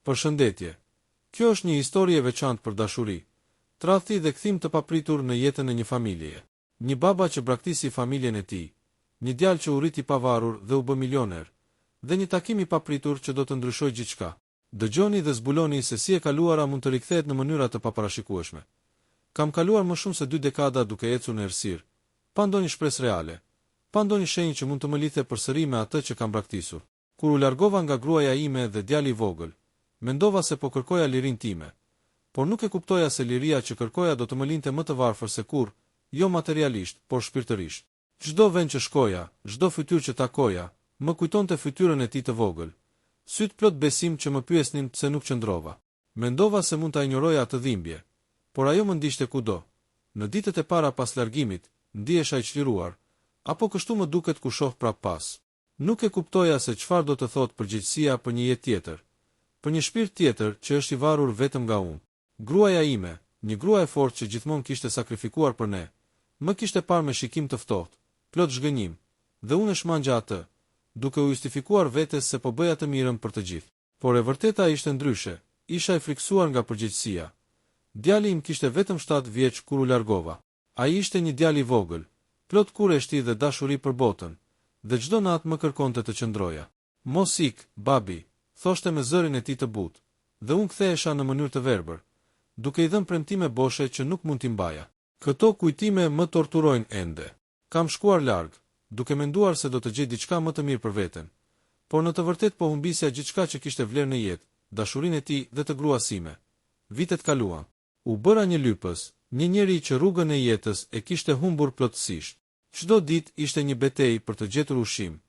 Përshëndetje. Kjo është një histori e veçantë për dashuri, tradhti dhe kthim të papritur në jetën e një familjeje. Një baba që braktisi familjen e tij, një djalë që u rrit i pavarur dhe u bë milioner, dhe një takim i papritur që do të ndryshojë gjithçka. Dëgjoni dhe zbuloni se si e kaluara mund të rikthehet në mënyra të paparashikueshme. Kam kaluar më shumë se 2 dekada duke ecur në errësirë, pa ndonjë shpresë reale, pa ndonjë shenjë që mund të më lidhte përsëri me atë që kam braktisur. Kur u largova nga gruaja ime dhe djali i vogël, mendova se po kërkoja lirinë time, por nuk e kuptoja se liria që kërkoja do të më linte më të varfër se kurrë, jo materialisht, por shpirtërisht. Çdo vend që shkoja, çdo fytyrë që takoja, më kujtonte fytyrën e tij të vogël. Syt plot besim që më pyesnin pse nuk qëndrova. Mendova se mund ta injoroja atë dhimbje, por ajo më ndiqte kudo. Në ditët e para pas largimit, ndihesha i çliruar, apo kështu më duket kur shoh prap pas. Nuk e kuptoja se çfarë do të thotë përgjegjësia për një jetë tjetër, për një shpirt tjetër që është i varur vetëm nga unë. Gruaja ime, një grua e fortë që gjithmonë kishte sakrifikuar për ne, më kishte parë me shikim të ftohtë, plot zhgënjim, dhe unë e shmangja atë, duke u justifikuar vetes se po bëja të mirën për të gjithë. Por e vërteta ishte ndryshe, isha i friksuar nga përgjegjësia. Djali im kishte vetëm 7 vjeç kur u largova. Ai ishte një djalë i vogël, plot kurreshti dhe dashuri për botën, dhe çdo natë më kërkonte të qëndroja. Mos ik, babi, thoshte me zërin e tij të butë, dhe unë kthehesha në mënyrë të verbër, duke i dhënë premtime boshe që nuk mund t'i mbaja. Këto kujtime më torturojnë ende. Kam shkuar larg, duke menduar se do të gjej diçka më të mirë për veten, por në të vërtetë po humbisja gjithçka që kishte vlerë në jetë, dashurinë e tij dhe të gruas sime. Vitet kaluan. U bëra një lypës, një njeri që rrugën e jetës e kishte humbur plotësisht. Çdo ditë ishte një betejë për të gjetur ushqim,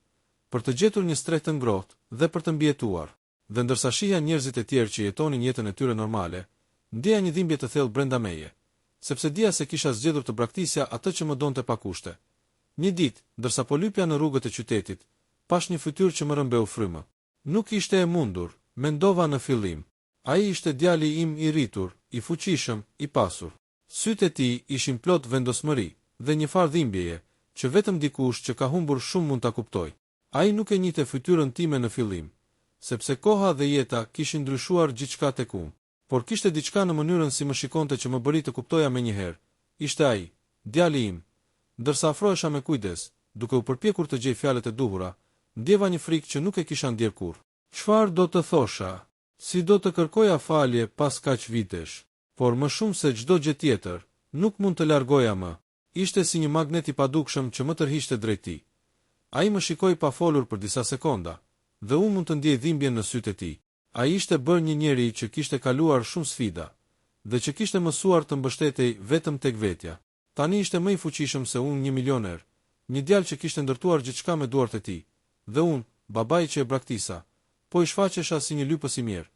për të gjetur një stret të ngrohtë dhe për të mbijetuar. Dhe ndërsa shihja njerëzit e tjerë që jetonin jetën e tyre normale, ndjeja një dhimbje të thellë brenda meje, sepse dija se kisha zgjedhur të braktisja atë që më donte pa kushte. Një ditë, ndërsa po lypja në rrugët e qytetit, pash një fytyrë që më rëmbeu frymë. Nuk ishte e mundur, mendova në fillim. Ai ishte djali im i rritur, i fuqishëm, i pasur. Sytë e tij ishin plot vendosmëri dhe një farë dhimbjeje, që vetëm dikush që ka humbur shumë mund ta kuptojë. Ai nuk e njihte fytyrën time në fillim, sepse koha dhe jeta kishin ndryshuar gjithçka tek unë. Por kishte diçka në mënyrën si më shikonte që më bëri të kuptoja menjëherë. Ishte ai, djali im. Ndërsa afrohesha me kujdes, duke u përpjekur të gjej fjalët e duhura, ndjeva një frikë që nuk e kisha ndjer kurrë. Çfarë do të thosha? Si do të kërkoja falje pas kaq vitesh? Por më shumë se çdo gjë tjetër, nuk mund të largoja më. Ishte si një magnet i padukshëm që më tërhiqte drejt tij. Ai më shikoi pa folur për disa sekonda, dhe unë mund të ndjej dhimbjen në sytë e tij. Ai ishte bërë një njeri që kishte kaluar shumë sfida, dhe që kishte mësuar të mbështetej vetëm tek vetja. Tani ishte më i fuqishëm se unë, një milioner, një djalë që kishte ndërtuar gjithçka me duart e tij, dhe unë, babai që e braktisa, po i shfaqesha si një lypës i mirë.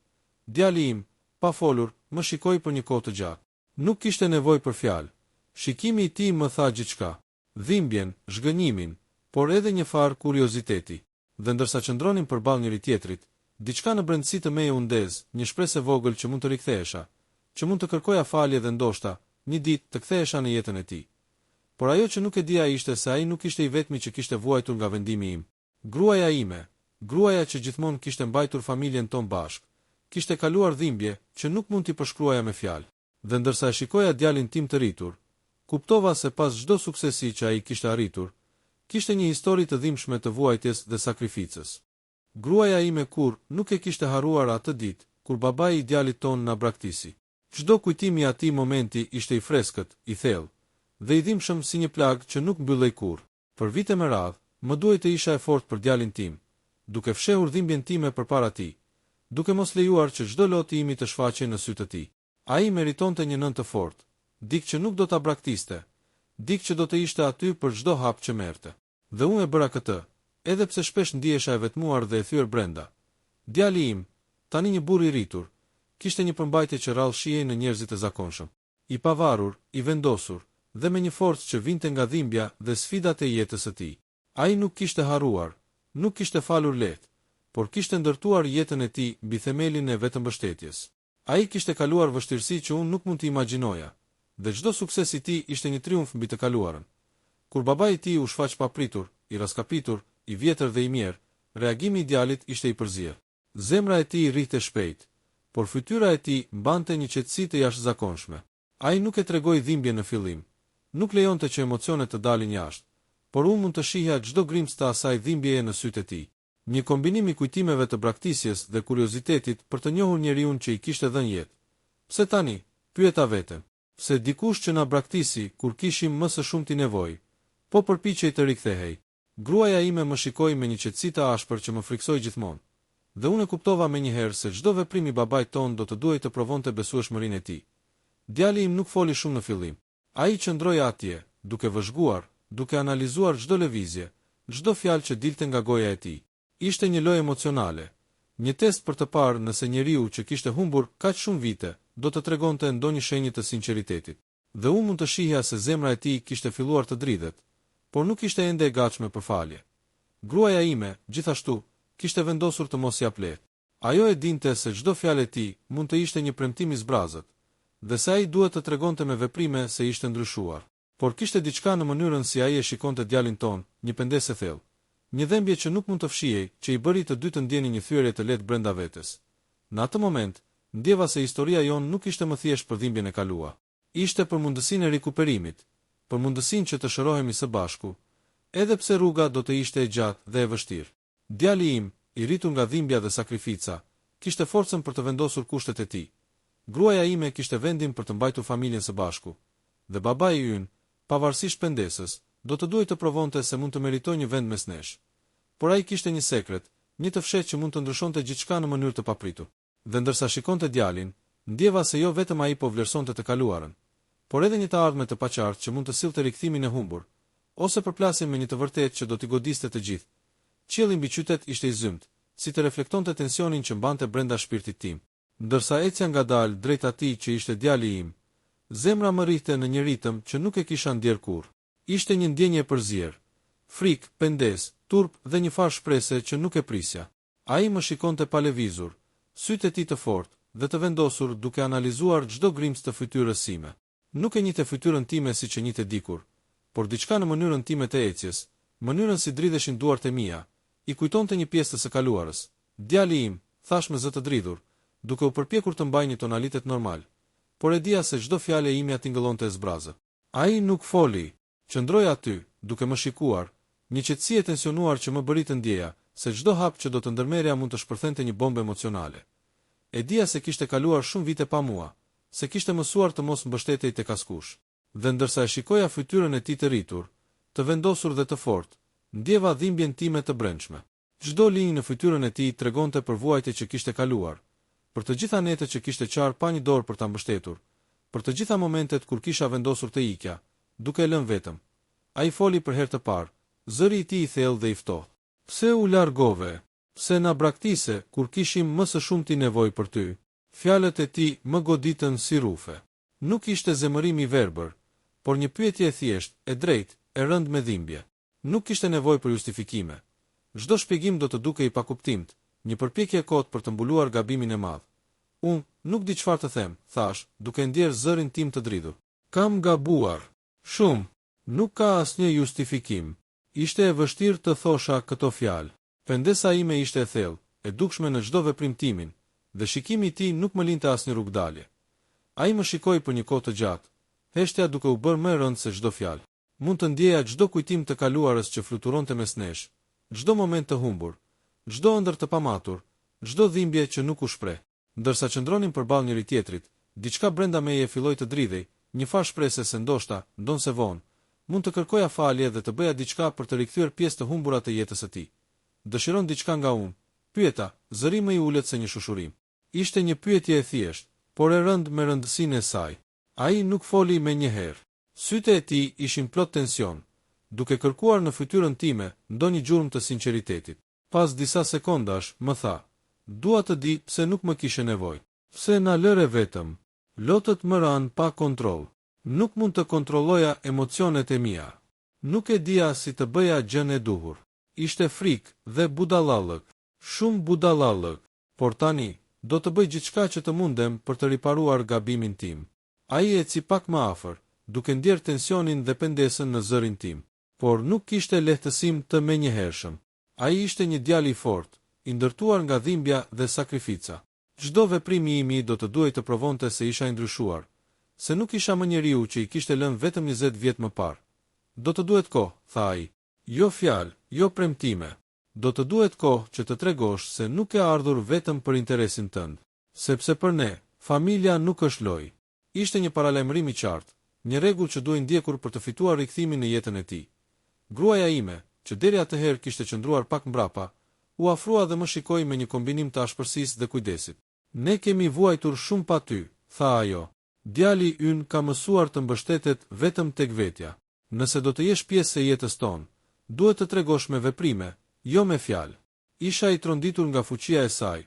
Djali im, pa folur, më shikoi për një kohë të gjatë. Nuk kishte nevojë për fjalë. Shikimi i tij më tha gjithçka. Dhimbjen, zhgënjimin, por edhe një farë kurioziteti. Dhe ndërsa qëndronin përballë njëri tjetrit, diçka në brendësi të meje u ndez, një shpresë e vogël që mund të rikthehesha, që mund të kërkoja falje dhe ndoshta një ditë të kthehesha në jetën e tij. Por ajo që nuk e dija ishte se ai nuk ishte i vetmi që kishte vuajtur nga vendimi im. Gruaja ime, gruaja që gjithmonë kishte mbajtur familjen tonë bashkë, kishte kaluar dhimbje që nuk mund t'i përshkruaja me fjalë. Dhe ndërsa e shikoja djalin tim të rritur, kuptova se pas çdo suksesi që ai kishte arritur, kishte një histori të dhimbshme të vuajtjes dhe sakrificës. Gruaja ime kurrë nuk e kishte harruar atë ditë kur babai i djalit ton na braktisi. Çdo kujtim i atij momenti ishte i freskët, i thellë, dhe i dhimbshëm si një plagë që nuk mbyllej kurrë. Për vite me radhë, më duhej të isha e fortë për djalin tim, duke fshehur dhimbjen time përpara tij, duke mos lejuar që çdo loti imi të shfaqej në sytë e tij. Ai meritonte një nënë të fortë, dikë që nuk do ta braktiste, dikë që do të ishte aty për çdo hap që merrte. Dhe unë e bëra këtë, edhe pse shpesh ndihesha e vetmuar dhe e thyer brenda. Djali im, tani një burr i rritur, kishte një përmbajtje që rrallë shihej në njerëzit e zakonshëm. I pavarur, i vendosur, dhe me një forcë që vinte nga dhimbja dhe sfidat e jetës së tij. Ai nuk kishte harruar, nuk kishte falur lehtë, por kishte ndërtuar jetën e tij mbi themelin e vetëmbështetjes. Ai kishte kaluar vështirësi që unë nuk mund t'i imagjinoja, dhe çdo sukses i tij ishte një triumf mbi të kaluarën. Kur babai i tij u shfaq papritur, i raskapitur, i vjetër dhe i mirë, reagimi i djalit ishte i përzier. Zemra e tij rrihte shpejt, por fytyra e tij mbante një qetësi të jashtëzakonshme. Ai nuk e tregoi dhimbje në fillim, nuk lejonte që emocionet të dalin jashtë, por unë mund të shihja çdo grimcë të asaj dhimbjeje në sytë e tij. Një kombinim i kujtimeve të braktisjes dhe kuriozitetit për të njohur njeriu që i kishte dhënë jetë. Pse tani? Pyeta veten. Se dikush që na braktisi kur kishim më së shumti nevojë, po përpiqej të rikthehej. Gruaja ime më shikoi me një qetësi të ashpër që më friksoi gjithmonë. Dhe unë e kuptova menjëherë se çdo veprim i babait ton do të duhej të provonte besueshmërinë e tij. Djali im nuk foli shumë në fillim. Ai qëndroi atje, duke vëzhguar, duke analizuar çdo lëvizje, çdo fjalë që dilte nga goja e tij. Ishte një lojë emocionale, një test për të parë nëse njeriu që kishte humbur kaq shumë vite do të tregonte ndonjë shenjë të sinqeritetit. Dhe unë mund të shihja se zemra e tij kishte filluar të dridhet, por nuk ishte ende e gatshme për falje. Gruaja ime, gjithashtu, kishte vendosur të mos ia plet. Ajo e dinte se çdo fjalë e tij mund të ishte një premtim i zbrazët, dhe se ai duhet të tregonte me veprime se ishte ndryshuar. Por kishte diçka në mënyrën si ai e shikonte djalin ton, një pendesë e thellë. Një dhembje që nuk mund të fshihej, që i bëri të dy të ndjenin një thyerje të lehtë brenda vetes. Në atë moment, ndjeva se historia jon nuk ishte më thjesht për dhimbjen e kaluar. Ishte për mundësinë e rikuperimit, për mundësinë që të shërohemi së bashku, edhe pse rruga do të ishte e gjatë dhe e vështirë. Djali im, i rritur nga dhimbja dhe sakrifica, kishte forcën për të vendosur kushtet e tij. Gruaja ime kishte vendin për të mbajtur familjen së bashku, dhe babai ynë, pavarësisht pendesës, do të duhej të provonte se mund të meritojë një vend mes nesh. Por ai kishte një sekret, një të fshehtë që mund të ndryshonte gjithçka në mënyrë të papritur. Dhe ndërsa shikonte djalin, ndjeva se jo vetëm ai po vlerësonte të kaluarën, por edhe një të ardhme të paqartë që mund të sillte rikthimin e humbur, ose përplasin me një të vërtetë që do t'i godiste të gjithë. Qielli mbi qytet ishte i zymt, si të reflektonte tensionin që mbante brenda shpirtit tim. Ndërsa ecja ngadalë drejt atij që ishte djali im, zemra më rrihte në një ritëm që nuk e kisha ndjer kurrë. Ishte një ndjenjë e përzier, frikë, pendes, turp dhe një farë shprese që nuk e prisja. Ai më shikonte pa lëvizur, sytë e tij të fortë dhe të vendosur duke analizuar çdo grimcë të fytyrës sime. Nuk e njihte fytyrën time siç e njihte dikur, por diçka në mënyrën time të ecjes, mënyrën si dridheshin duart e mia, i kujtonte një pjesë të së kaluarës. Djali im, thash me zë të dridhur, duke u përpjekur të mbajë një tonalitet normal, por e dija se çdo fjalë e imja tingëllonte zbrazë. Ai nuk foli, qëndroi aty, duke më shikuar, një qetësi e tensionuar që më bëri të ndjeja se çdo hap që do të ndërmerrja mund të shpërthente një bombë emocionale. E dija se kishte kaluar shumë vite pa mua, se kishte mësuar të mos mbështetej tek askush. Dhe ndërsa e shikoja fytyrën e tij të rritur, të vendosur dhe të fortë, ndjeva dhimbjen time të brendshme. Çdo linjë në fytyrën e tij tregonte për vuajtje që kishte kaluar, për të gjitha netët që kishte qarë pa një dorë për ta mbështetur, për të gjitha momentet kur kisha vendosur të ikja, duke e lënë vetëm. Ai foli për herë të parë, zëri i tij i thellë dhe i ftohtë. Pse u largove? Pse na braktise kur kishim më së shumti nevojë për ty? Fjalët e tij më goditën si rufe. Nuk ishte zemërim i verbër, por një pyetje e thjeshtë, e drejtë, e rëndë me dhimbje. Nuk kishte nevojë për justifikime. Çdo shpjegim do të dukej i pakuptimt, një përpjekje e kotë për të mbuluar gabimin e madh. Unë nuk di çfarë të them, thash, duke ndjer zërin tim të dridhur. Kam gabuar. Shumë. Nuk ka asnjë justifikim. Ishte e vështirë të thosha këto fjalë. Pendesa ime ishte e thellë, e dukshme në çdo veprim timin, dhe shikimi i tij nuk më linte asnjë rrugdalje. Ai më shikoi për një kohë të gjatë, heshtja duke u bërë më e rëndë se çdo fjalë. Mund të ndjeja çdo kujtim të kaluarës që fluturonte mes nesh, çdo moment të humbur, çdo ëndër të pamatur, çdo dhimbje që nuk u shpreh. Ndërsa qëndronin përballë njëri tjetrit, diçka brenda meje filloi të dridhej, një farë shprese se ndoshta, ndonse vonë, mund të kërkoja falje dhe të bëja diçka për të rikthyer pjesë të humbura të jetës së tij. Dëshiron diçka nga unë? Pyeta, zëri më i ulët se një shushurim. Ishte një pyetje e thjeshtë, por e rëndë me rëndësinë e saj. Ai nuk foli menjëherë. Sytë e tij ishin plot tension, duke kërkuar në fytyrën time ndonjë gjurmë të sinqeritetit. Pas disa sekondash, më tha, dua të di pse nuk më kishe nevojë. Pse na lëre vetëm? Lotët më ran pa kontroll. Nuk mund të kontrolloja emocionet e mia. Nuk e dija si të bëja gjën e duhur. Ishte frikë dhe budallallëk. Shumë budallallëk. Por tani, do të bëj gjithçka që të mundem për të riparuar gabimin tim. Ai eci pak më afër, duke ndjer tensionin dhe pendesën në zërin tim. Por nuk kishte lehtësim të menjëhershëm. Ai ishte një djalë i fortë, i ndërtuar nga dhimbja dhe sakrifica. Çdo veprimi im do të duhej të provonte se isha i ndryshuar, se nuk isha më njeriu që i kishte lënë vetëm 20 vjet më parë. Do të duhet kohë, tha ai. Jo fjalë, jo premtime. Do të duhet kohë që të tregosh se nuk e ardhur vetëm për interesin tënd. Sepse për ne, familja nuk është lojë. Ishte një paralajmërim i qartë, një rregull që duhej ndjekur për të fituar rikthimin në jetën e tij. Gruaja ime, që deri atëherë kishte qëndruar pak mbrapa, u afrua dhe më shikoi me një kombinim të ashpërsisë dhe kujdesit. Ne kemi vuajtur shumë pa ty, tha ajo. Djali ynë ka mësuar të mbështetet vetëm tek vetja. Nëse do të jesh pjesë e jetës tonë, duhet të tregosh me veprime, jo me fjalë. Isha i tronditur nga fuqia e saj,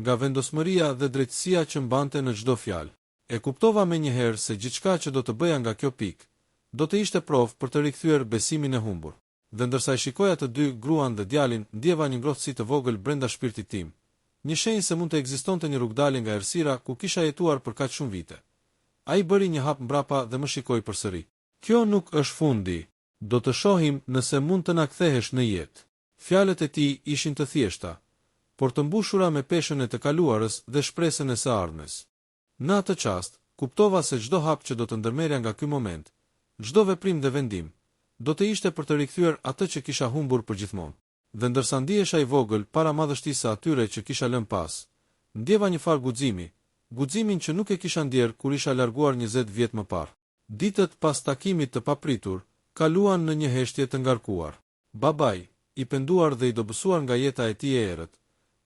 nga vendosmëria dhe drejtësia që mbante në çdo fjalë. E kuptova menjëherë se gjithçka që do të bëja nga kjo pikë, do të ishte provë për të rikthyer besimin e humbur. Dhe ndërsa e shikoja të dy, gruan dhe djalin, ndjeva një ngrohtësi të vogël brenda shpirtit tim. Një shenjë se mund të ekzistonte një rrugdalje nga errësira ku kisha jetuar për kaq shumë vite. Ai bëri një hap mbrapa dhe më shikoi përsëri. Kjo nuk është fundi. Do të shohim nëse mund të na kthehesh në jetë. Fjalët e tij ishin të thjeshta, por të mbushura me peshën e të kaluarës dhe shpresën e së ardhmes. Në atë çast, kuptova se çdo hap që do të ndërmerrja nga ky moment, çdo veprim dhe vendim, do të ishte për të rikthyer atë që kisha humbur përgjithmonë. Dhe ndërsa ndihesha i vogël para madhështisë së atyre që kisha lënë pas, ndjeva një farë guximin që nuk e kisha ndjer kur isha larguar 20 vjet më parë. Ditët pas takimit të papritur kaluan në një heshtje të ngarkuar. Babai, i penduar dhe i dobësuar nga jeta e tij e errët,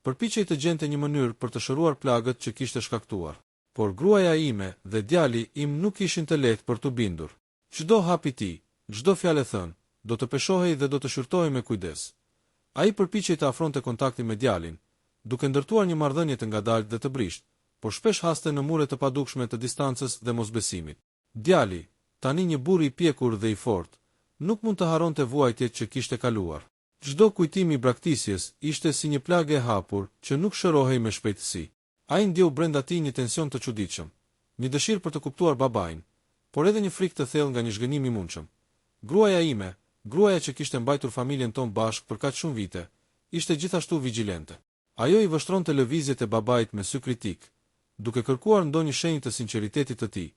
përpiqej të gjente një mënyrë për të shëruar plagët që kishte shkaktuar. Por gruaja ime dhe djali im nuk ishin të lehtë për t'u bindur. Çdo hap i tij, çdo fjalë thënë, do të peshohej dhe do të shqyrtohej me kujdes. Ai përpiqej të afronte kontaktin me djalin, duke ndërtuar një marrëdhënie të ngadaltë dhe të brisht, por shpesh haste në mure të padukshme të distancës dhe mosbesimit. Djali, tani një burr i pjekur dhe i fortë, nuk mund të harronte vuajtjet që kishte kaluar. Çdo kujtim i braktisjes ishte si një plagë e hapur që nuk shërohej me shpejtësi. Ai ndjeu brenda tij një tension të çuditshëm, një dëshirë për të kuptuar babain, por edhe një frikë të thellë nga një zhgënim i mundshëm. Gruaja ime, gruaja që kishte mbajtur familjen tonë bashkë për kaq shumë vite, ishte gjithashtu vigjilente. Ajo i vështronte lëvizjet e babait me sy kritik, duke kërkuar ndonjë shenjë të sinqeritetit të tij,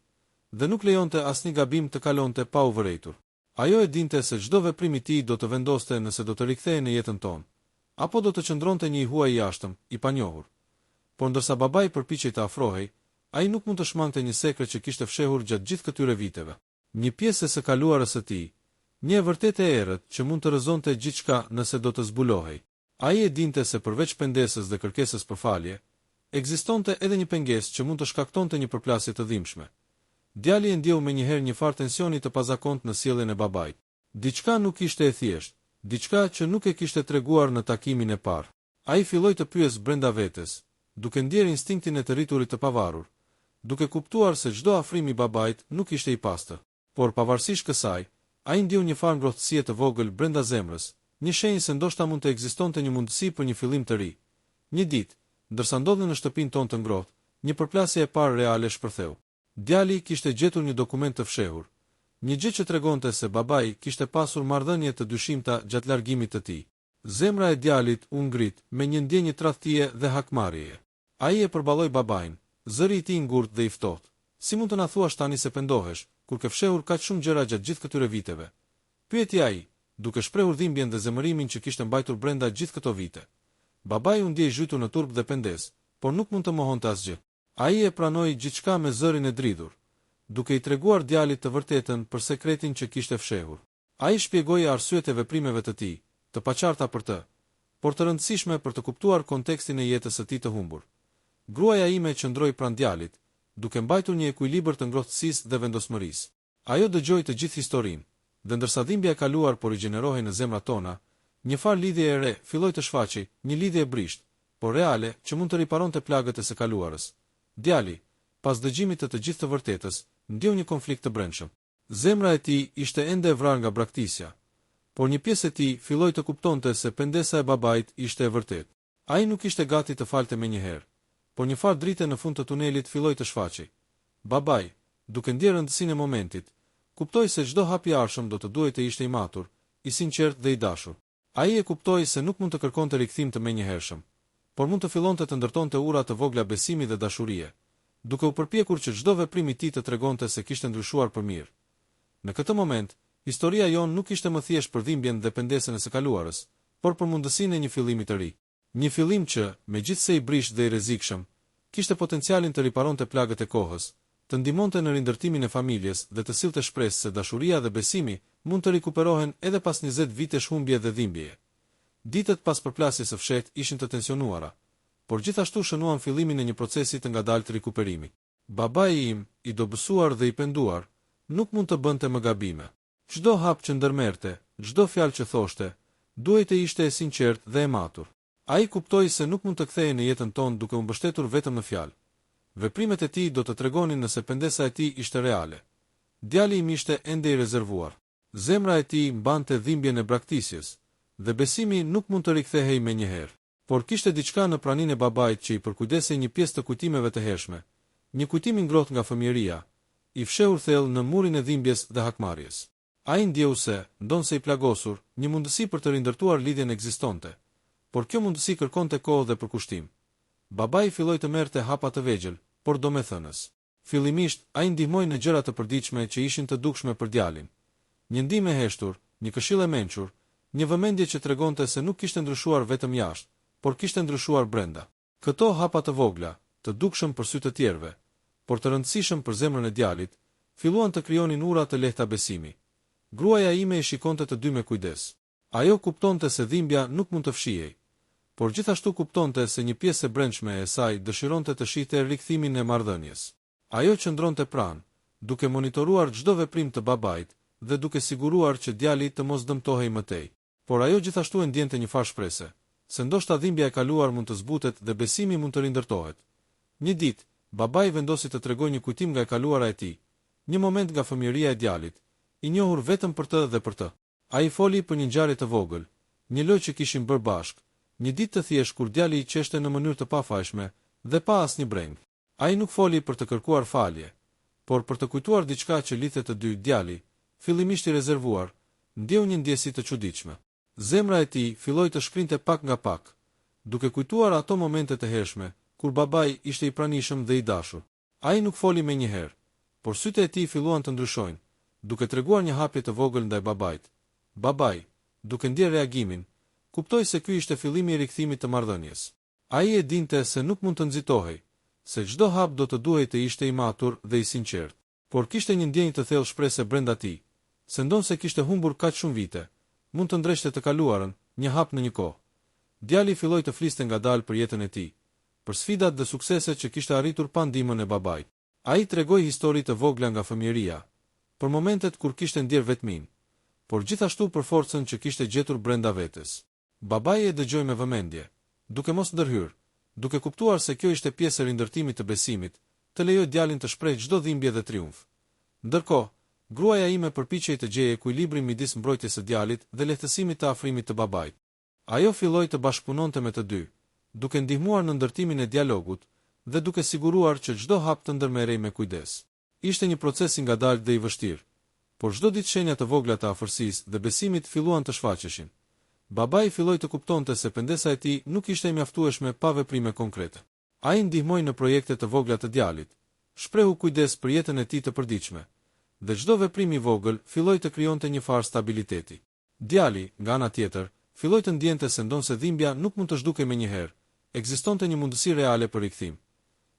dhe nuk lejonte asnjë gabim të kalonte pa u vërejtur. Ajo e dinte se çdo veprim i tij do të vendoste nëse do të rikthehej në jetën tonë, apo do të qëndronte një i huaj i jashtëm, i panjohur. Por ndërsa babai përpiqej të afrohej, ai nuk mund të shmangte një sekret që kishte fshehur gjatë gjithë këtyre viteve. Një pjesë e së kaluarës së tij, një e vërtetë e errët që mund të rrëzonte gjithçka nëse do të zbulohej. Ai e dinte se përveç pendesës dhe kërkesës për falje, ekzistonte edhe një pengesë që mund të shkaktonte një përplasje të dhimbshme. Djali e ndjeu menjëherë një farë tensioni të pazakont në sjelljen e babait. Diçka nuk ishte e thjeshtë, diçka që nuk e kishte treguar në takimin e parë. Ai filloi të pyes brenda vetes, duke ndjer instinktin e të rriturit të pavarur, duke kuptuar se çdo afrim i babait nuk ishte i pastër. Por pavarësisht kësaj, ai ndjeu një farë ngrohtësie të vogël brenda zemrës, një shenjë se ndoshta mund të ekzistonte një mundësi për një fillim të ri. Një ditë, ndërsa ndodhej në shtëpinë tonë të ngrohtë, një përplasje e parë reale shpërtheu. Djali kishte gjetur një dokument të fshehur, një gjë që tregonte se babai kishte pasur marrëdhënie të dyshimta gjatë largimit të tij. Zemra e djalit u ngrit me një ndjenjë tradhtie dhe hakmarrjeje. Ai e përballoi babain, zëri i tij ngurtë dhe i ftohtë. Si mund të na thuash tani se pendohesh, kur ke fshehur kaq shumë gjëra gjatë gjithë këtyre viteve? Pyeti ai, duke shprehur dhimbjen dhe zemërimin që kishte mbajtur brenda gjithë këto vite. Babai u ndjej zhytur në turp dhe pendes, por nuk mund të mohonte asgjë. Ai e pranoi gjithçka me zërin e dridhur, duke i treguar djalit të vërtetën për sekretin që kishte fshehur. Ai shpjegoi arsyet e veprimeve të tij, të paqarta për të, por të rëndësishme për të kuptuar kontekstin e jetës së tij të humbur. Gruaja ime qëndroi pranë djalit, duke mbajtur një ekuilibër të ngrohtësisë dhe vendosmërisë. Ajo dëgjoi të gjithë historinë, dhe ndërsa dhimbja e kaluar po rigjenerohej në zemrat tona, një farë lidhje e re filloi të shfaqej, një lidhje e brisht, por reale që mund të riparonte plagët e së kaluarës. Djali, pas dëgjimit të gjithë të vërtetës, ndjeu një konflikt të brendshëm. Zemra e tij ishte ende e vrarë nga braktisja, por një pjesë e tij filloi të kuptonte se pendesa e babait ishte e vërtetë. Ai nuk ishte gati të falte menjëherë, por një farë drite në fund të tunelit filloi të shfaqej. Babai, duke ndjerë rëndësinë e momentit, kuptoi se çdo hap i arshëm do të duhej të ishte i matur, i sinqert dhe i dashur. Ai e kuptoi se nuk mund të kërkonte rikthim të menjëhershëm. por mund të fillonte të ndërtonte ura të vogla besimi dhe dashurie, duke u përpjekur që çdo veprim i tij të tregonte se kishte ndryshuar për mirë. Në këtë moment, historia jon nuk ishte më thjesht për dhimbjen dhe pendesën e së kaluarës, por për mundësinë e një fillimi të ri. Një fillim që, megjithse i brisht dhe i rrezikshëm, kishte potencialin të riparonte plagët e kohës, të ndihmonte në rindërtimin e familjes dhe të sillte shpresë se dashuria dhe besimi mund të rikuperohen edhe pas 20 vitesh humbje dhe dhimbjeje. Ditët pas përplasjes së fshehtë ishin të tensionuara, por gjithashtu shënuan fillimin e një procesi të ngadaltë rikuperimi. Babai im, i dobësuar dhe i penduar, nuk mund të bënte më gabime. Çdo hap që ndërmerte, çdo fjalë që thoshte, duhej të ishte e sinqertë dhe e matur. Ai kuptoi se nuk mund të kthehej në jetën tonë duke u mbështetur vetëm në fjalë. Veprimet e tij do të tregonin nëse pendesa e tij ishte reale. Djali im ishte ende i rezervuar. Zemra e tij mbante dhimbjen e braktisjes, dhe besimi nuk mund të rikthehej menjëherë. Por kishte diçka në praninë e babait që i përkujdesej një pjesë të kujtimeve të hershme, një kujtim i ngrohtë nga fëmijëria, i fshehur thellë në murin e dhimbjes dhe hakmarrjes. Ai ndjeu se, ndonse i plagosur, një mundësi për të rindërtuar lidhjen ekzistonte, por kjo mundësi kërkonte kohë dhe përkushtim. Babai filloi të merrte hapa të vegjël, por domethënës. Fillimisht, ai ndihmoi në gjëra të përditshme që ishin të dukshme për djalin. Një ndihmë e heshtur, një këshill e mençur, një vëmendje që tregonte se nuk kishte ndryshuar vetëm jashtë, por kishte ndryshuar brenda. Këto hapa të vogla, të dukshëm për sy të tjerëve, por të rëndësishëm për zemrën e djalit, filluan të krijonin ura të lehta besimi. Gruaja ime i shikonte të dy me kujdes. Ajo kuptonte se dhimbja nuk mund të fshihej, por gjithashtu kuptonte se një pjesë e brendshme e saj dëshironte të shihte rikthimin e marrëdhënies. Ajo qëndronte pranë, duke monitoruar çdo veprim të babait dhe duke siguruar që djali të mos dëmtohej më tej. Por ajo gjithashtu e ndjente një farë shprese, se ndoshta dhimbja e kaluar mund të zbutet dhe besimi mund të rindërtohet. Një ditë, babai vendosi të tregojë një kujtim nga e kaluara e tij, një moment nga fëmijëria e djalit, i njohur vetëm për të dhe për të. Ai foli për një ngjarje të vogël, një lojë që kishin bërë bashkë, një ditë të thjeshtë kur djali i qeshte në mënyrë të pafajshme dhe pa asnjë breng. Ai nuk foli për të kërkuar falje, por për të kujtuar diçka që lidhte të dy. Djali, fillimisht i rezervuar, ndjeu një ndjesi të çuditshme. Zemra e tij filloi të shkrinte pak nga pak, duke kujtuar ato momente të hershme kur babai ishte i pranishëm dhe i dashur. Ai nuk foli menjëherë, por sytë e tij filluan të ndryshojnë, duke treguar një hapje të vogël ndaj babait. Babai, duke ndier reagimin, kuptoi se ky ishte fillimi i rikthimit të marrëdhënies. Ai e dinte se nuk mund të nxitohej, se çdo hap do të duhej të ishte i matur dhe i sinqert. Por kishte një ndjenjë të thellë shprese brenda tij, se ndonse kishte humbur kaq shumë vite, mund të ndreshte të kaluarën, një hap në një kohë. Djali filloi të fliste ngadalë për jetën e tij, për sfidat dhe sukseset që kishte arritur pa ndihmën e babait. Ai tregoi histori të vogla nga fëmijëria, për momentet kur kishte ndier vetmin, por gjithashtu për forcën që kishte gjetur brenda vetes. Babai e dëgjoi me vëmendje, duke mos ndërhyrë, duke kuptuar se kjo ishte pjesë e rindërtimit të besimit, të lejoj djalin të shprehë çdo dhimbje dhe triumf. Ndërkohë, gruaja ime përpiqej të gjejë ekuilibrin midis mbrojtjes së djalit dhe lehtësimit të afrimit të babait. Ajo filloi të bashkëpunonte me të dy, duke ndihmuar në ndërtimin e dialogut dhe duke siguruar që çdo hap të ndërmerrej me kujdes. Ishte një proces i ngadaltë dhe i vështirë, por çdo ditë shenja të vogla të afërsisë dhe besimit filluan të shfaqeshin. Babai filloi të kuptonte se pendesa e tij nuk ishte e mjaftueshme pa veprime konkrete. Ai ndihmoi në projekte të vogla të djalit, shprehu kujdes për jetën e tij të përditshme, dhe çdo veprim i vogël filloi të krijonte një farë stabiliteti. Djali, nga ana tjetër, filloi të ndjente se ndonse dhimbja nuk mund të zhdukej menjëherë, ekzistonte një mundësi reale për rikthim.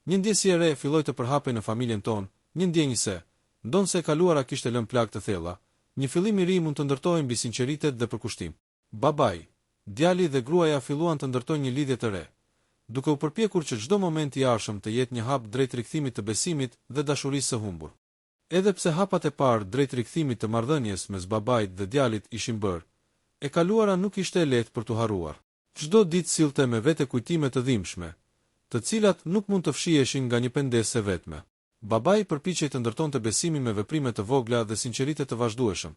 Një ndjesi e re filloi të përhapej në familjen tonë, një ndjenjë se, ndonse e kaluara kishte lënë plagë të thella, një fillim i ri mund të ndërtohej mbi sinqeritet dhe përkushtim. Babai, djali dhe gruaja filluan të ndërtojnë një lidhje të re, duke u përpjekur që çdo moment i arshëm të jetë një hap drejt rikthimit të besimit dhe dashurisë së humbur. Edhe pse hapat e parë drejt rikthimit të marrëdhënies mes babait dhe djalit ishin bërë, e kaluara nuk ishte e lehtë për t'u harruar. Çdo ditë sillte me vete kujtime të dhimbshme, të cilat nuk mund të fshiheshin nga një pendesë e vetme. Babai përpiqej të ndërtonte besimin me veprime të vogla dhe sinqeritet të vazhdueshëm,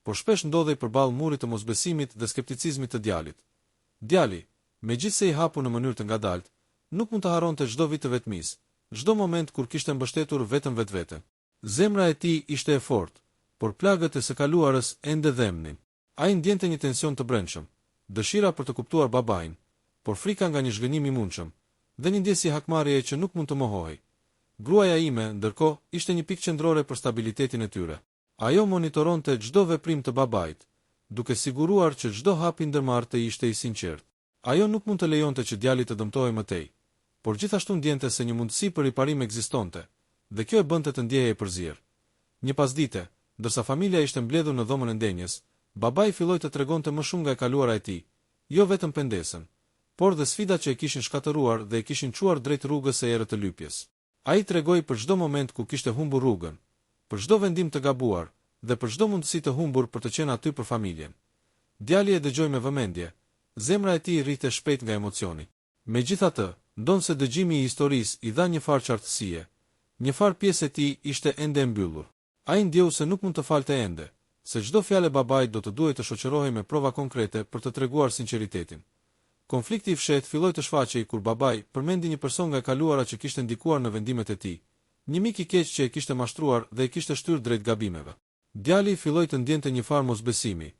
por shpesh ndodhej përballë murit të mosbesimit dhe skepticizmit të djalit. Djali, megjithse i hapur në mënyrë të ngadaltë, nuk mund të harronte çdo vit të vetmisë, çdo moment kur kishte mbështetur vetëm vetveten. Zemra e tij ishte e fortë, por plagët e së kaluarës ende dhemnin. Ai ndjente një tension të brendshëm, dëshira për të kuptuar babain, por frika nga një zhgënjim i mundshëm, dhe një ndjesë hakmarrjeje që nuk mund të mohohej. Gruaja ime, ndërkohë, ishte një pikë qendrore për stabilitetin e tyre. Ajo monitoronte çdo veprim të babait, duke siguruar që çdo hap i ndërmarrë të ishte i sinqert. Ajo nuk mund të lejonte që djali të dëmtohej më tej, por gjithashtu ndjente se një mundësi për riparim ekzistonte, dhe kjo e bënte të ndjehej përzier. Një pasdite, ndërsa familja ishte mbledhur në dhomën e ndenjes, babai filloi të tregonte më shumë nga e kaluara e tij, jo vetëm pendesën, por dhe sfidat që e kishin shkatëruar dhe e kishin çuar drejt rrugës së errët të lypjes. Ai tregoi për çdo moment ku kishte humbur rrugën, për çdo vendim të gabuar dhe për çdo mundësi të humbur për të qenë aty për familjen. Djali e dëgjoi me vëmendje, zemra e tij rrite shpejt nga emocioni. Megjithatë, ndonse dëgjimi i historisë i dha një farë qartësie, një farë pjesë e tij ishte ende e mbyllur. Ai ndjeu se nuk mund të falte ende, se çdo fjalë e babait do të duhej të shoqërohej me prova konkrete për të treguar sinqeritetin. Konflikti i fshehtë filloi të shfaqej kur babai përmendi një person nga e kaluara që kishte ndikuar në vendimet e tij, një mik i keq që e kishte mashtruar dhe e kishte shtyrë drejt gabimeve. Djali filloi të ndjente një farë mosbesimi.